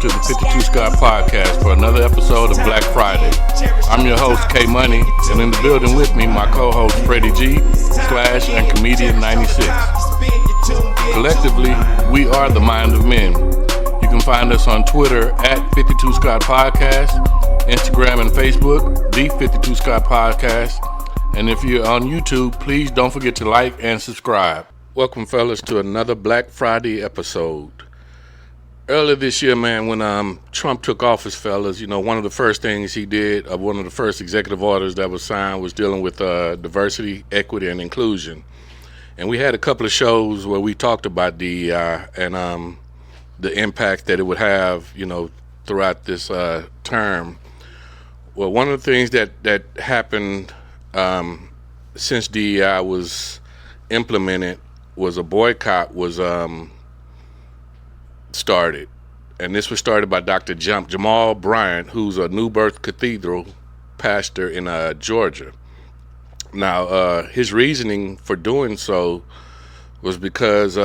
to the 52 Scott Podcast for another episode of Black Friday. I'm your host, K Money, and in the building with me, my co-host, Freddie G, Slash, and Comedian 96. Collectively, we are the Mind of Men. You can find us on Twitter at 52 Scott Podcast, Instagram and Facebook, the 52 Scott Podcast, and if you're on YouTube, please don't forget to like and subscribe. Welcome, fellas, to another Black Friday episode. Earlier this year, man, when Trump took office, fellas, one of the first things he did, one of the first executive orders that was signed was dealing with diversity, equity, and inclusion. And we had a couple of shows where we talked about DEI and the impact that it would have, throughout this term. Well, one of the things that happened since DEI was implemented was a boycott was started, and this was started by Dr. Jamal Bryant, who's a New Birth Cathedral pastor in Georgia. Now, his reasoning for doing so was because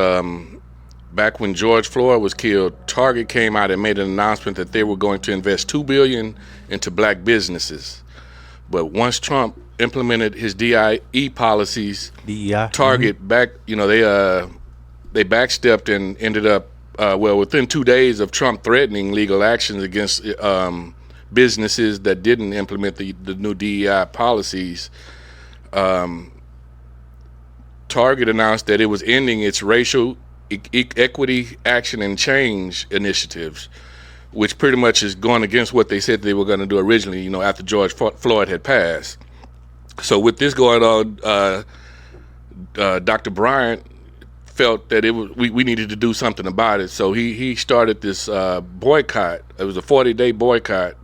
back when George Floyd was killed, Target came out and made an announcement that they were going to invest $2 billion into black businesses. But once Trump implemented his DIE policies, Target they backstepped and ended up within 2 days of Trump threatening legal actions against businesses that didn't implement the new DEI policies, Target announced that it was ending its racial equity action and change initiatives, which pretty much is going against what they said they were going to do originally, after George Floyd had passed. So with this going on, Dr. Bryant felt that we needed to do something about it. So he started this boycott. It was a 40-day boycott,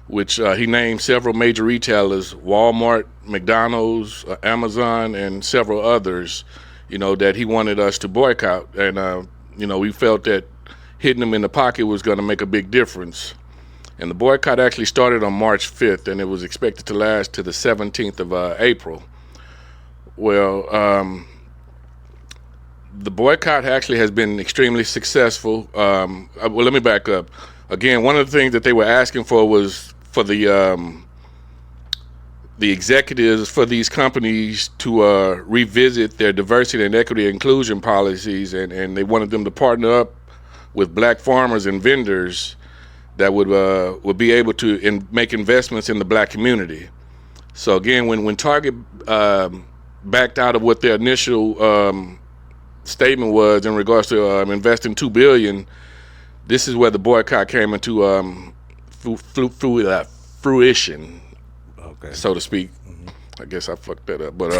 which he named several major retailers, Walmart, McDonald's, Amazon, and several others, that he wanted us to boycott. And, we felt that hitting them in the pocket was going to make a big difference. And the boycott actually started on March 5th, and it was expected to last to the 17th of April. Well, the boycott actually has been extremely successful. Let me back up. Again, one of the things that they were asking for was for the executives for these companies to revisit their diversity and equity inclusion policies, and they wanted them to partner up with black farmers and vendors that would be able to make investments in the black community. So again, when Target backed out of what their initial statement was in regards to investing $2 billion, this is where the boycott came into fruition, so to speak. Mm-hmm. I guess I fucked that up, but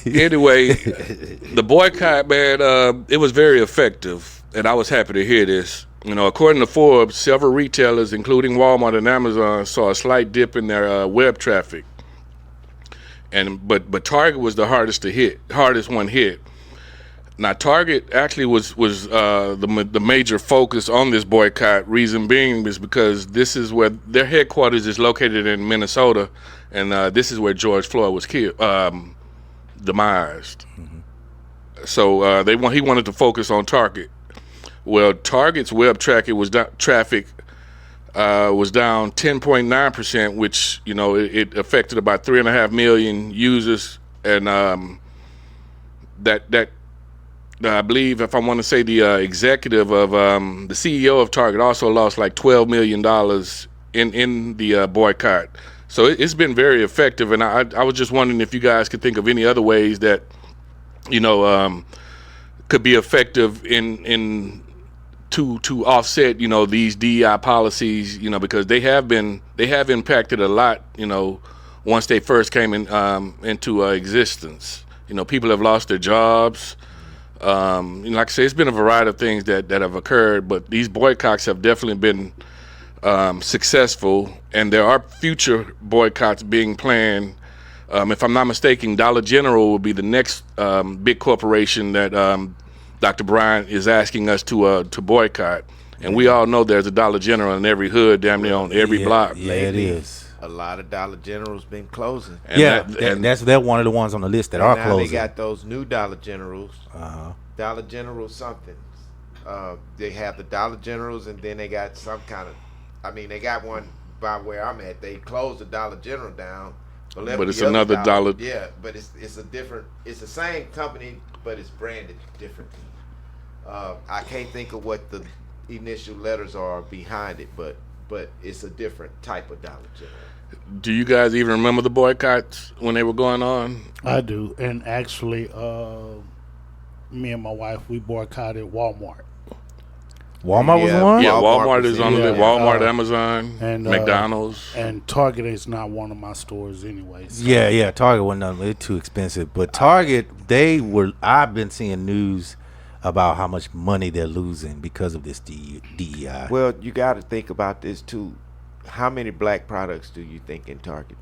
anyway, the boycott, man, it was very effective, and I was happy to hear this. According to Forbes, several retailers, including Walmart and Amazon, saw a slight dip in their web traffic. But Target was the hardest one hit. Now, Target actually was the major focus on this boycott. Reason being is because this is where their headquarters is located in Minnesota, and this is where George Floyd was killed, demised. Mm-hmm. So he wanted to focus on Target. Well, Target's web traffic was down 10.9%, which it affected about 3.5 million users, and that I believe, if I want to say, the executive of the CEO of Target also lost like $12 million in the boycott. So it's been very effective, and I was just wondering if you guys could think of any other ways that could be effective in to offset these DEI policies, because they have impacted a lot, once they first came into existence. People have lost their jobs. Like I say, it's been a variety of things that have occurred, but these boycotts have definitely been successful, and there are future boycotts being planned. If I'm not mistaken, Dollar General will be the next big corporation that Dr. Bryant is asking us to boycott. And we all know there's a Dollar General in every hood, damn near on every block. Yeah, it is. A lot of Dollar Generals been closing. And they're one of the ones on the list that are now closing. They got those new Dollar Generals. Uh-huh. Dollar General something. They have the Dollar Generals, and then they got some kind of. I mean, they got one by where I'm at. They closed the Dollar General down, but it's another dollar. Yeah, but it's a different. It's the same company, but it's branded differently. I can't think of what the initial letters are behind it, but it's a different type of Dollar General. Do you guys even remember the boycotts when they were going on? I do, and actually, me and my wife, we boycotted Walmart. Walmart was one? Yeah, Walmart is on the list. Yeah. Walmart, Amazon, and McDonald's. And Target is not one of my stores anyway. So. Yeah, Target wasn't nothing. They're too expensive. But Target, I've been seeing news about how much money they're losing because of this DEI. Well, you got to think about this too. How many black products do you think in Target?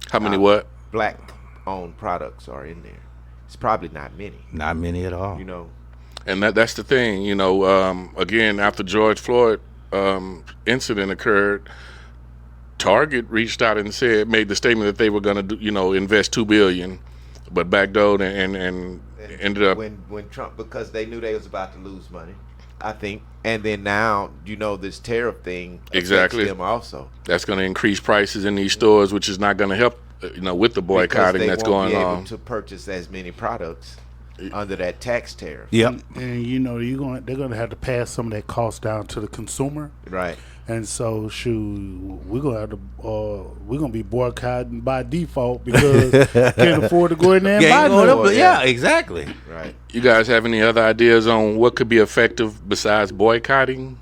How many what? Black-owned products are in there. It's probably not many. Not many at all. You know. And that's the thing, you know. Again, after George Floyd incident occurred, Target reached out and made the statement that they were going to, invest $2 billion, but backdoored and ended up when Trump, because they knew they was about to lose money, I think. And then now, this tariff thing affects them also. That's going to increase prices in these stores, which is not going to help, with the boycotting that's going on. Because they won't be able to purchase as many products under that tax tariff. Yep. And they're gonna have to pass some of that cost down to the consumer. Right. And so we're gonna be boycotting by default because can't afford to go in there and buy no. Yeah, exactly. Right. You guys have any other ideas on what could be effective besides boycotting?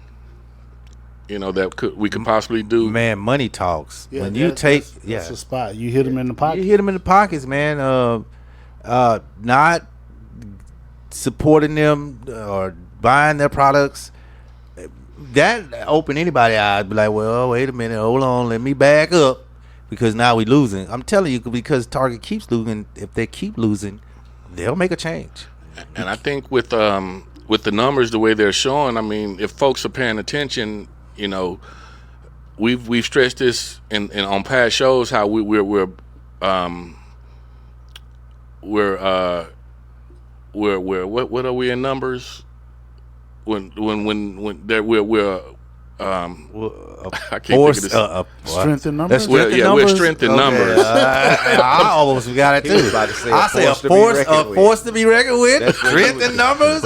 That we could possibly do. Man, money talks. Yeah, when you take that's a spot. You hit them in the pocket. You hit them in the pockets, man. Not supporting them or buying their products, that open anybody's eyes. Be like, well, wait a minute, hold on, let me back up, because now we losing. I'm telling you, because Target keeps losing. If they keep losing, they'll make a change. And I think with the numbers the way they're showing, I mean, if folks are paying attention, we've stressed this in on past shows how we're what are we in numbers? When we're I can't think of this. Strength in numbers. We're strength in numbers. I almost got it too. I say a force to be reckoned with. Strength in numbers.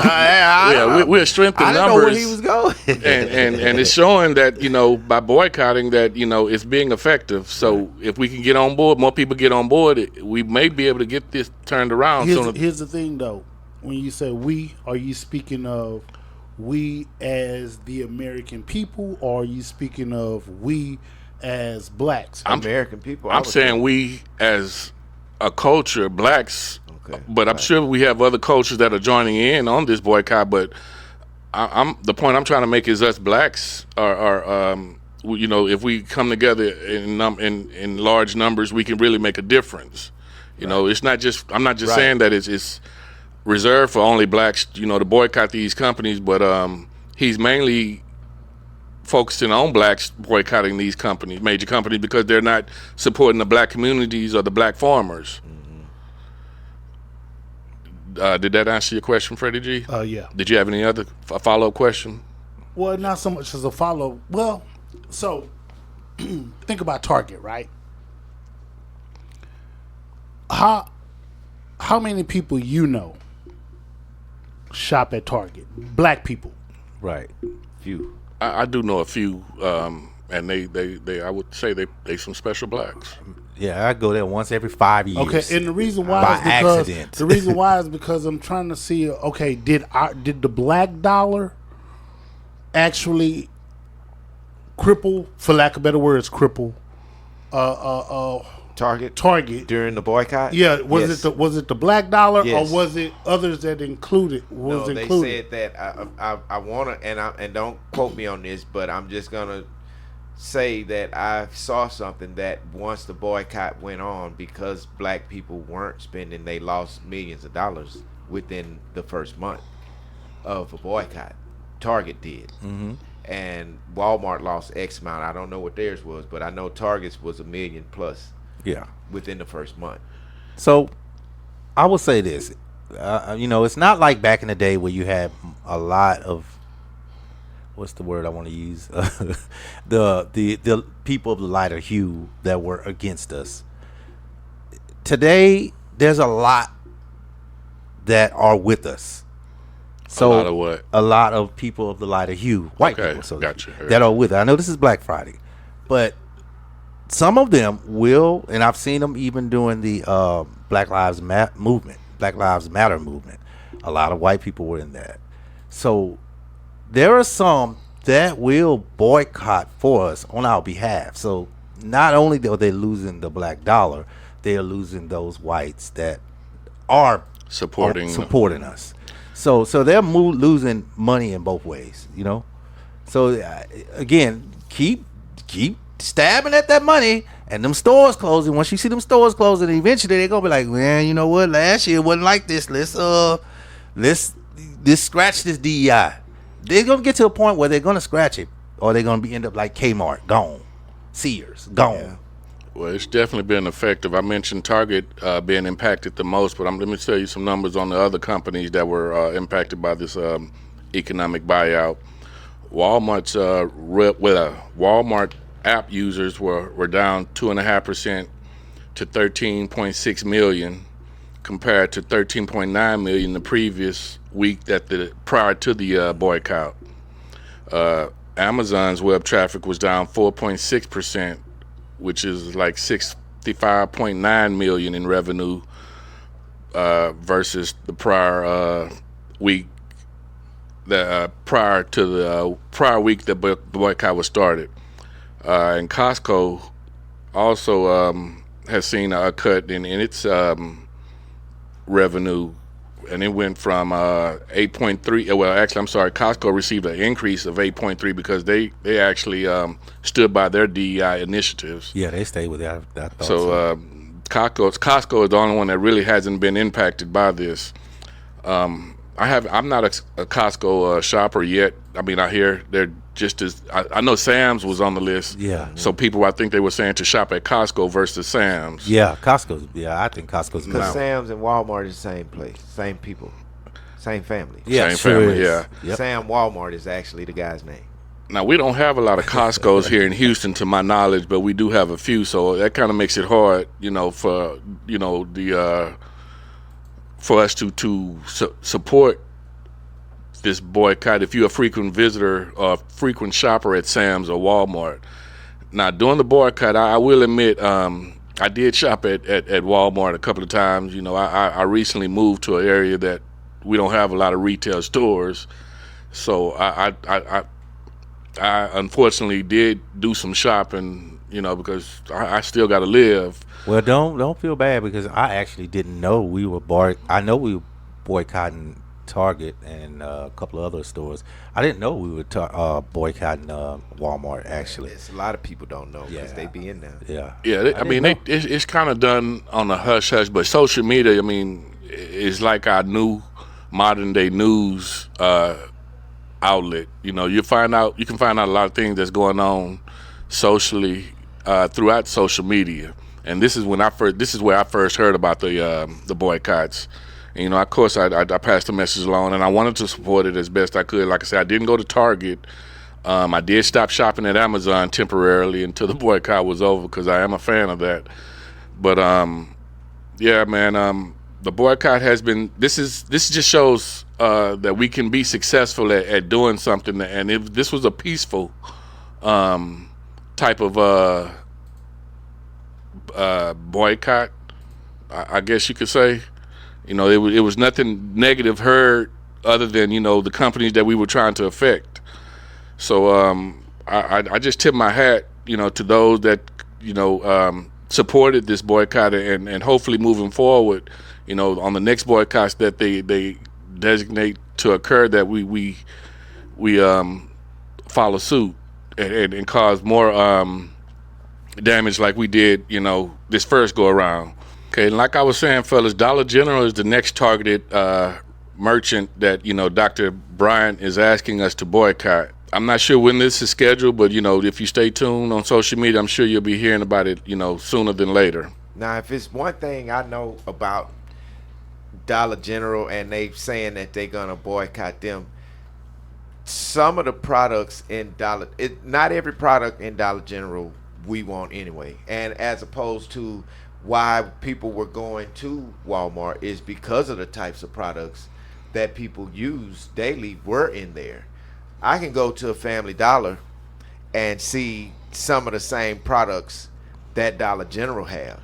We're strength in numbers. I didn't know where he was going. and it's showing that by boycotting that it's being effective. So if we can get on board, more people get on board, we may be able to get this turned around. Here's the thing, though. When you say we, are you speaking of we as the American people, or are you speaking of we as blacks? American people. I'm saying we as a culture, blacks. Okay. But I'm sure we have other cultures that are joining in on this boycott. But the point I'm trying to make is us blacks are if we come together in large numbers, we can really make a difference. It's not just. I'm not just saying that it's reserved for only blacks, to boycott these companies, but he's mainly focusing on blacks boycotting these companies, major companies, because they're not supporting the black communities or the black farmers. Mm-hmm. Did that answer your question, Freddie G? Yeah. Did you have any other follow-up question? Well, not so much as a follow. Well, so think about Target, right? How many people shop at Target? Black people. Right. Few. I do know a few, and they I would say they some special blacks. Yeah, I go there once every 5 years. Okay, and the reason why is because I'm trying to see. Okay, did the black dollar actually cripple, for lack of better words, Target during the boycott? Yeah, was it the black dollar, or was it others that included? They said that I want to, and don't quote me on this, but I'm just gonna say that I saw something that once the boycott went on, because black people weren't spending, they lost millions of dollars within the first month of a boycott. Target did. Mm-hmm. And Walmart lost X amount. I don't know what theirs was, but I know Target's was $1 million plus. Yeah, within the first month. So I will say this: it's not like back in the day where you had a lot of, what's the word I want to use? the people of the lighter hue that were against us. Today, there's a lot that are with us. So a lot of what? A lot of people of the lighter hue, white people, so gotcha. that are with us. I know this is Black Friday, but some of them will, and I've seen them even doing the Black Lives Matter movement. A lot of white people were in that. So there are some that will boycott for us on our behalf. So not only are they losing the black dollar, they are losing those whites that are supporting us. So they're losing money in both ways, So again, keep stabbing at that money, and them stores closing. Once you see them stores closing, eventually they're gonna be like, man, you know what? Last year it wasn't like this. Let's scratch this DEI. They're gonna get to a point where they're gonna scratch it, or they're gonna end up like Kmart, gone, Sears, gone. Yeah. Well, it's definitely been effective. I mentioned Target being impacted the most, but let me tell you some numbers on the other companies that were impacted by this economic buyout. Walmart app users were down 2.5% to 13.6 million, compared to 13.9 million the previous week prior to the boycott. Amazon's web traffic was down 4.6%, which is like 65.9 million in revenue versus the prior week, prior to the prior week that the boycott was started. And Costco also has seen a cut in its revenue, and it went from 8.3. Well, actually, I'm sorry. Costco received an increase of 8.3 because they actually stood by their DEI initiatives. Yeah, they stayed with that. So Costco is the only one that really hasn't been impacted by this. I'm not a Costco shopper yet. I mean, I hear they're just as I know Sam's was on the list. Yeah. So people, I think they were saying to shop at Costco versus Sam's. Yeah, Costco's. Yeah, I think Costco's. Because Sam's and Walmart is the same place, same people, same family. Yeah, same family. Yeah. Yep. Sam Walmart is actually the guy's name. Now, we don't have a lot of Costco's here in Houston, to my knowledge, but we do have a few. So that kind of makes it hard, for for us to support this boycott if you're a frequent visitor or frequent shopper at Sam's or Walmart. Now, during the boycott, I will admit I did shop at Walmart a couple of times. I recently moved to an area that we don't have a lot of retail stores, so I unfortunately did do some shopping, because I still got to live. Well, don't feel bad, because I actually didn't know we were boycotting Target and a couple of other stores. I didn't know we were boycotting Walmart, actually. Yes, a lot of people don't know because they be in there. Yeah. Yeah, it's kind of done on a hush-hush, but social media, is like our new modern-day news outlet. You can find out a lot of things that's going on socially throughout social media. And this is where I first heard about the boycotts. And, of course, I passed the message along, and I wanted to support it as best I could. Like I said, I didn't go to Target. I did stop shopping at Amazon temporarily until the boycott was over, because I am a fan of that. But yeah, man, the boycott has been. This just shows that we can be successful at doing something. And if this was a peaceful type of boycott, I guess you could say. It was nothing negative heard other than, the companies that we were trying to affect. So I just tip my hat, to those that, supported this boycott, and hopefully moving forward, on the next boycotts that they designate to occur, that we follow suit and cause more damage like we did, this first go around. Okay, and like I was saying, fellas, Dollar General is the next targeted merchant that, Dr. Bryant is asking us to boycott. I'm not sure when this is scheduled, but, if you stay tuned on social media, I'm sure you'll be hearing about it, sooner than later. Now, if it's one thing I know about Dollar General and they saying that they're gonna boycott them. Some of the products in not every product in Dollar General we want anyway. And as opposed to why people were going to Walmart is because of the types of products that people use daily were in there. I can go to a Family Dollar and see some of the same products that Dollar General have.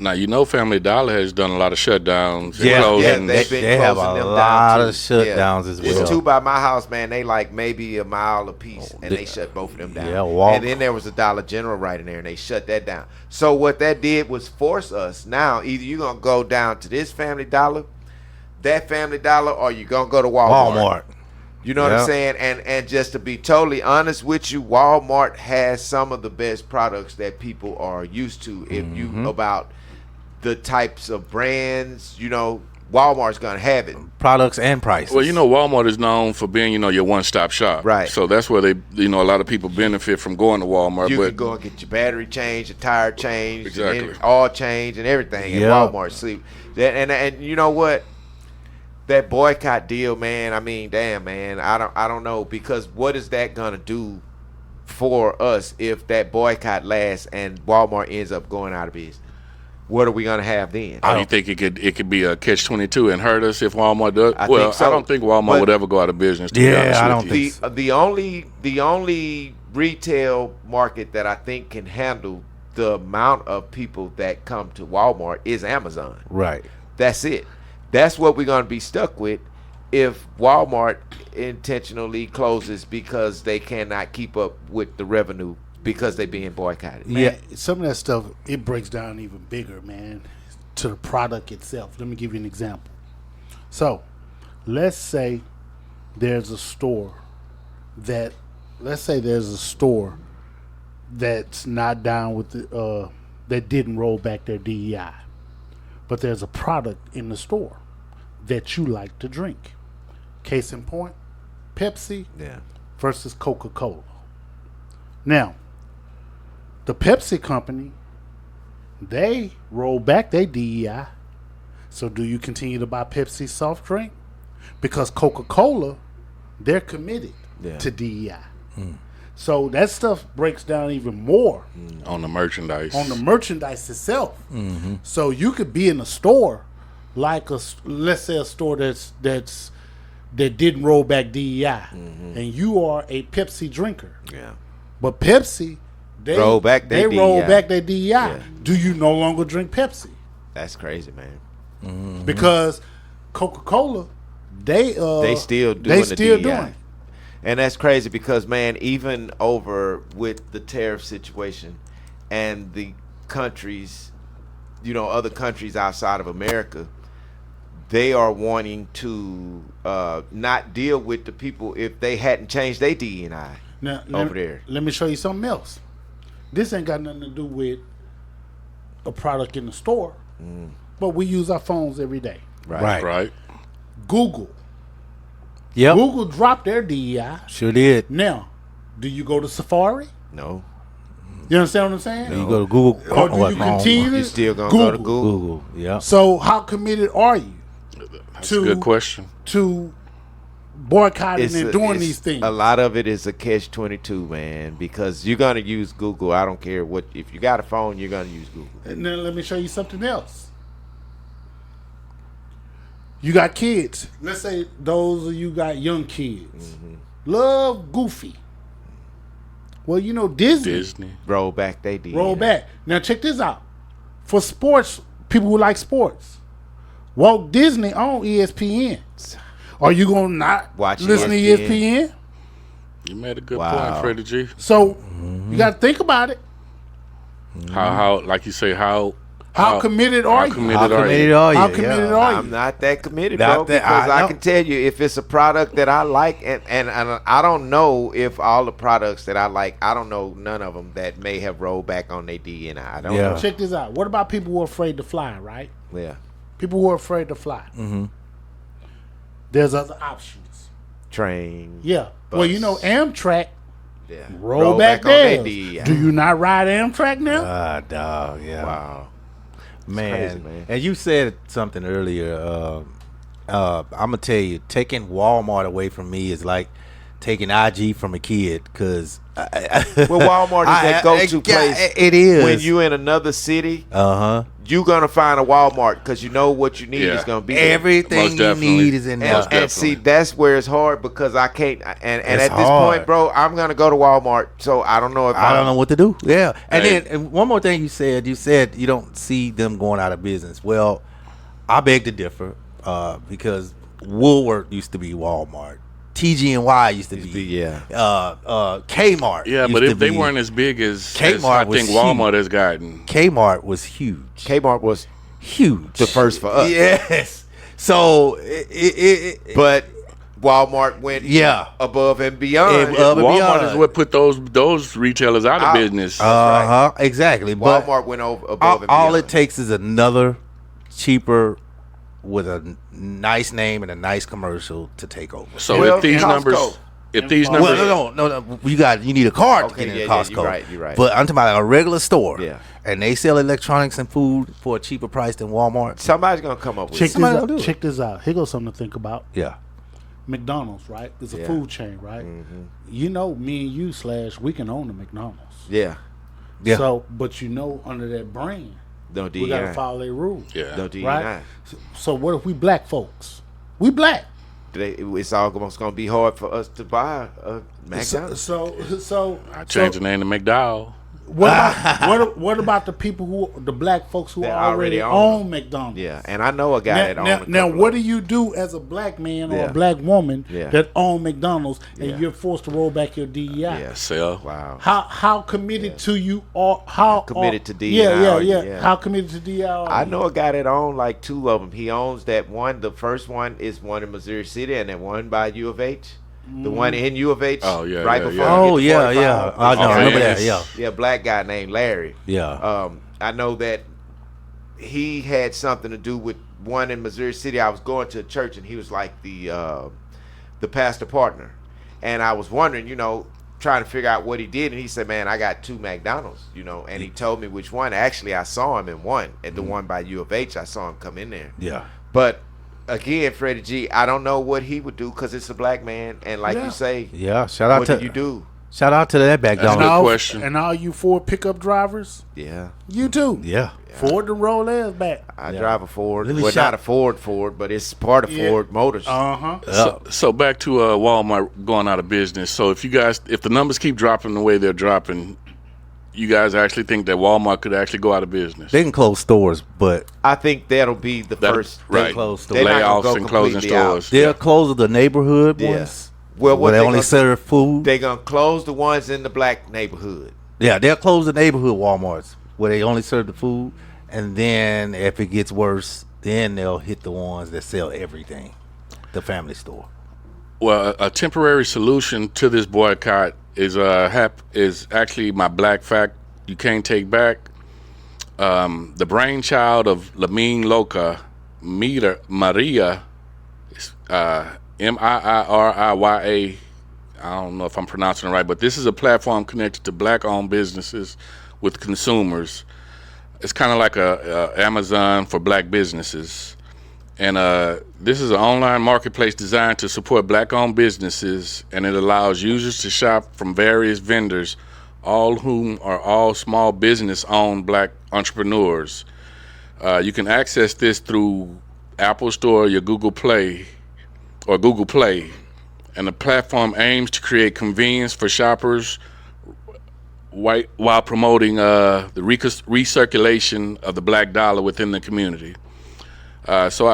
Now, Family Dollar has done a lot of shutdowns. They have a lot of shutdowns as well. There's two by my house, man. They like maybe a mile a piece, and they shut both of them down. Yeah, walk. And then there was a Dollar General right in there, and they shut that down. So what that did was force us. Now, either you're going to go down to this Family Dollar, that Family Dollar, or you're going to go to Walmart. You know what I'm saying? And just to be totally honest with you, Walmart has some of the best products that people are used to. If you about the types of brands, Walmart's gonna have it. Products and prices. Well, Walmart is known for being, your one-stop shop. Right. So that's where they, a lot of people benefit from going to Walmart. You can go and get your battery changed, your tire changed, Exactly. and oil changed, and everything at Walmart. See, and you know what? That boycott deal, man. I mean, damn, man. I don't know, because what is that gonna do for us if that boycott lasts and Walmart ends up going out of business? What are we gonna have then? You think it could be a catch-22 and hurt us if Walmart does? I think so. I don't think Walmart would ever go out of business. To be honest I don't with you. think the only retail market that I think can handle the amount of people that come to Walmart is Amazon. Right. That's it. That's what we're gonna be stuck with if Walmart intentionally closes because they cannot keep up with the revenue because they being boycotted. Man, some of that stuff, it breaks down even bigger, man, to the product itself. Let me give you an example. So, let's say there's a store that's not down with that didn't roll back their DEI. But there's a product in the store that you like to drink. Case in point, Pepsi versus Coca-Cola. Now, the Pepsi company, they roll back their DEI. So do you continue to buy Pepsi soft drink? Because Coca-Cola, they're committed to DEI. So that stuff breaks down even more on the merchandise. On the merchandise itself. So you could be in a store, like let's say a store that didn't roll back DEI, and you are a Pepsi drinker. Yeah. But Pepsi, they roll back their DEI. Yeah. Do you no longer drink Pepsi? That's crazy, man. Because Coca-Cola, they still doing the DEI. And that's crazy because, man, even over with the tariff situation and the countries, other countries outside of America, they are wanting to not deal with the people if they hadn't changed their DEI over there. Let me show you something else. This ain't got nothing to do with a product in the store, but we use our phones every day. Right. Google. Yep. Google dropped their DEI. Sure did. Now, do you go to Safari? No. You understand what I'm saying? You go to Google. Or do you continue? You still gonna go to Google? Google. Yeah. So how committed are you? That's a good question. To boycotting and doing these things. A lot of it is a catch-22, man, because you're gonna use Google. I don't care what. If you got a phone, you're gonna use Google. And then let me show you something else. You got kids. Let's say those of you got young kids. Love Goofy. Well, Disney. Roll back they did. Roll back. Now check this out. For sports, people who like sports, Walt Disney on ESPN. Are you gonna not listen to ESPN? You made a good point, Freddie G. So you got to think about it. How, like you say, how committed are you? How committed are you? How committed are you? I'm not that committed, bro, because I can tell you if it's a product that I like, and I don't know if all the products that I like, I don't know none of them that may have rolled back on their DNI. I don't know. Check this out. What about people who are afraid to fly, right? Yeah. People who are afraid to fly. There's other options. Train. Yeah. Bus. Well, Amtrak. Yeah. Roll back theirs. Do you not ride Amtrak now? Dog, yeah. Wow. Man. crazy, man. And you said something earlier. I'm gonna tell you, taking Walmart away from me is like taking IG from a kid, because Walmart is that go-to place. It is. When you in another city, you gonna find a Walmart because you know what you need is gonna be there. Everything you need is in there. And see, that's where it's hard, because I can't. And at this hard. point, bro, I'm gonna go to Walmart, so I don't know if I don't know what to do. Yeah. And then one more thing you said you don't see them going out of business. Well, I beg to differ, because Woolworth used to be Walmart. TG&Y used to be Kmart. Yeah, but if they weren't as big as Kmart, I think Walmart has gotten. Kmart was huge. Kmart was Huge. the first for us. Yes. So but Walmart went above and beyond. Walmart is what put those retailers out of business. Exactly. Walmart But went above and beyond. all it takes is another cheaper with a nice name and a nice commercial to take over. So if these numbers, no, you need a card to get into Costco. You're right. But I'm talking about a regular store. Yeah. And they sell electronics and food for a cheaper price than Walmart. Somebody's gonna come up with it. Check this out. Here goes something to think about. Yeah. McDonald's, right? It's a food chain, right? Mm-hmm. You know, me and you / we can own the McDonald's. Yeah. So, but under that brand, we gotta follow their rules. Yeah. No DEI. Right? So what if we black folks? We black. It's almost gonna be hard for us to buy a McDonald's. So I changed the name to McDowell. What about the people the black folks who already own McDonald's? Yeah, and I know a guy that owns. Now, what do you do as a black man or a black woman that own McDonald's and you're forced to roll back your DEI? Yeah, sell. Wow. How committed to you or how committed to DEI? Yeah. How committed to DEI? I know a guy that owns like 2 of them. He owns that one. The first one is one in Missouri City, and then one by U of H. The one in U of H. Oh yeah. Right before. Oh yeah. I know. Remember that? Yeah. Yeah, black guy named Larry. Yeah. I know that he had something to do with one in Missouri City. I was going to a church, and he was like the pastor partner, and I was wondering, trying to figure out what he did, and he said, "Man, I got 2 McDonald's," and he told me which one. Actually, I saw him in one at the one by U of H. I saw him come in there. Yeah. But again, Freddie G, I don't know what he would do because it's a black man, and like you say, shout out what do you do? Shout out to that McDonald's. Question. And all you Ford pickup drivers, you too. Yeah. Ford to roll ass back. I drive a Ford. Well, not a Ford, but it's part of Ford Motors. So back to Walmart going out of business. So if the numbers keep dropping the way they're dropping, you guys actually think that Walmart could actually go out of business? They can close stores, but I think that'll be the first. Right. Close stores. Layoffs and closing stores. They'll close the neighborhood ones. Well, where they only serve food. They're gonna close the ones in the black neighborhood. Yeah, they'll close the neighborhood Walmarts where they only serve the food, and then if it gets worse, then they'll hit the ones that sell everything, the family store. Well, a temporary solution to this boycott is actually my black fact you can't take back. The brainchild of Lamine Loca, Maria, MIIRIYA. I don't know if I'm pronouncing it right, but this is a platform connected to black-owned businesses with consumers. It's kind of like a Amazon for black businesses. And this is an online marketplace designed to support black-owned businesses, and it allows users to shop from various vendors, all whom are all small business-owned black entrepreneurs. You can access this through Apple Store, your Google Play, and the platform aims to create convenience for shoppers while promoting the recirculation of the black dollar within the community. So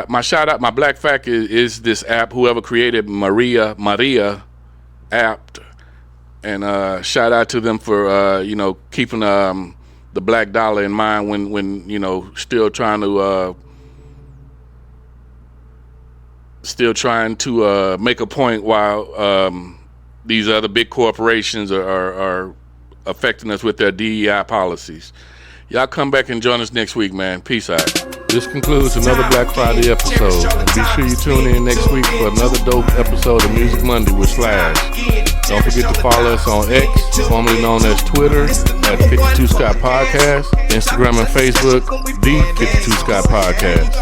my shout out, my black fact is this app. Whoever created Maria app, and shout out to them for keeping the black dollar in mind when still trying to make a point while these other big corporations are affecting us with their DEI policies. Y'all come back and join us next week, man. Peace out. This concludes another Black Friday episode. And be sure you tune in next week for another dope episode of Music Monday with Slash. Don't forget to follow us on X, formerly known as Twitter, at 52 Scott Podcast, Instagram and Facebook, The 52 Scott Podcast.